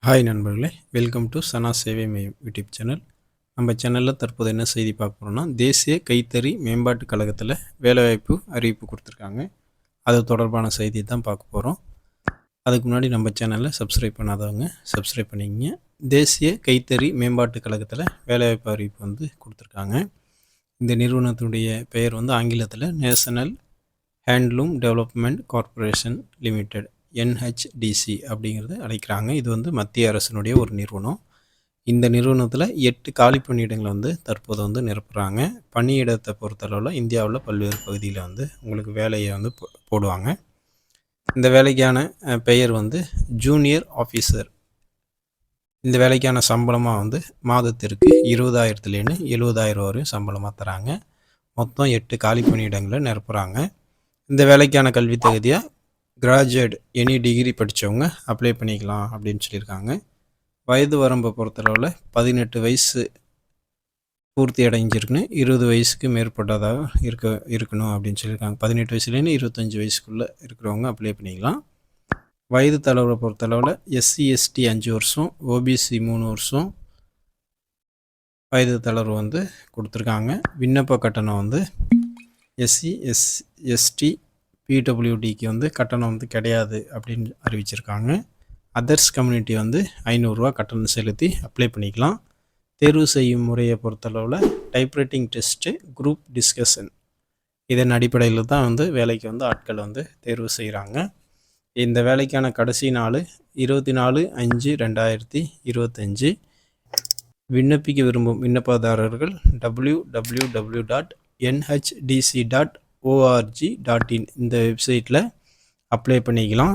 Hi நண்பர்களே, welcome to சனா சேவை மையம் யூடியூப் சேனல். நம்ம சேனலில் தற்போது என்ன செய்தி பார்க்க போகிறோம்னா, தேசிய கைத்தறி மேம்பாட்டுக் கழகத்தில் வேலைவாய்ப்பு அறிவிப்பு கொடுத்துருக்காங்க. அது தொடர்பான செய்தி தான் பார்க்க போகிறோம். அதுக்கு முன்னாடி நம்ம சேனலில் சப்ஸ்கிரைப் பண்ணாதவங்க சப்ஸ்கிரைப் பண்ணிக்கங்க. தேசிய கைத்தறி மேம்பாட்டுக் கழகத்தில் வேலைவாய்ப்பு அறிவிப்பு கொடுத்துருக்காங்க. இந்த நிறுவனத்துடைய பெயர் ஆங்கிலத்தில் national handloom development corporation limited, NHDC அப்படிங்கிறது அழைக்கிறாங்க. இது மத்திய அரசினுடைய ஒரு நிறுவனம். இந்த நிறுவனத்தில் 8 காலி பணியிடங்களை தற்போது நிரப்புகிறாங்க. பணியிடத்தை பொறுத்தளவில் இந்தியாவில் பல்வேறு பகுதியில் உங்களுக்கு வேலையை போடுவாங்க. இந்த வேலைக்கான பெயர் ஜூனியர் ஆஃபீஸர். இந்த வேலைக்கான சம்பளமாக மாதத்திற்கு 20,000 70,000 வரையும் சம்பளமாக தராங்க. மொத்தம் 8 காலி பணியிடங்களை நிரப்புகிறாங்க. இந்த வேலைக்கான கல்வி தகுதியாக கிராஜுவேட் எனி டிகிரி படித்தவங்க அப்ளை பண்ணிக்கலாம் அப்படின்னு சொல்லியிருக்காங்க. வயது வரம்பை பொறுத்தளவில் 18 வயசு பூர்த்தி அடைஞ்சிருக்குன்னு 20 வயசுக்கு மேற்பட்டதாக இருக்கணும் அப்படின்னு சொல்லியிருக்காங்க. 18 வயசுலேருந்து 25 வயசுக்குள்ளே இருக்கிறவங்க அப்ளை பண்ணிக்கலாம். வயது தளர்வை பொறுத்தளவில் SC ST 5 வருஷம், OBC 3 வருஷம் வயது தளர்வு கொடுத்துருக்காங்க. விண்ணப்ப கட்டணம் SC ST PWDக்கு கட்டணம் கிடையாது அப்படின்னு அறிவிச்சிருக்காங்க. அதர்ஸ் கம்யூனிட்டி 500 ரூபா கட்டணம் செலுத்தி அப்ளை பண்ணிக்கலாம். தேர்வு செய்யும் முறையை பொறுத்தளவில் டைப்ரைட்டிங் டெஸ்ட்டு, குரூப் டிஸ்கஷன் இதன் அடிப்படையில் தான் வேலைக்கு ஆட்கள் தேர்வு செய்கிறாங்க. இந்த வேலைக்கான கடைசி நாள் 24/5/2025. விண்ணப்பிக்க விரும்பும் விண்ணப்பதாரர்கள் www.nhdc.org.in இந்த வெப்சைட்டில் அப்ளை பண்ணிக்கலாம்.